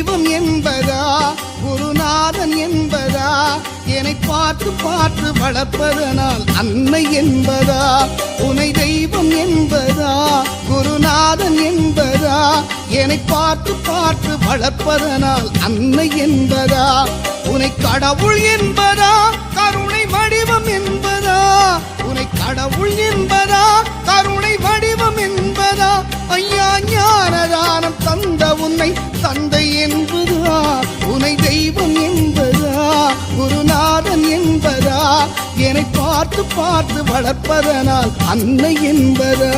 தெய்வம் என்பதா குருநாதன் என்பதா என்னை பார்த்து பார்த்து வளர்ப்பதனால் அன்னை என்பதா உனை தெய்வம் என்பதா குருநாதன் என்பதா என்னை பார்த்து பார்த்து வளர்ப்பதனால் அன்னை என்பதா உனை கடவுள் என்பதா கருணை வடிவம் என்பதா உனை கடவுள் என்பதா கருணை வடிவம் என்பதா ஐயா ஞானதானம் தந்த உன்னை தந்தை என்பதா உனை தெய்வம் என்பதா குருநாதன் என்பதா என்னை பார்த்து பார்த்து வளர்ப்பதனால் அன்னை என்பதா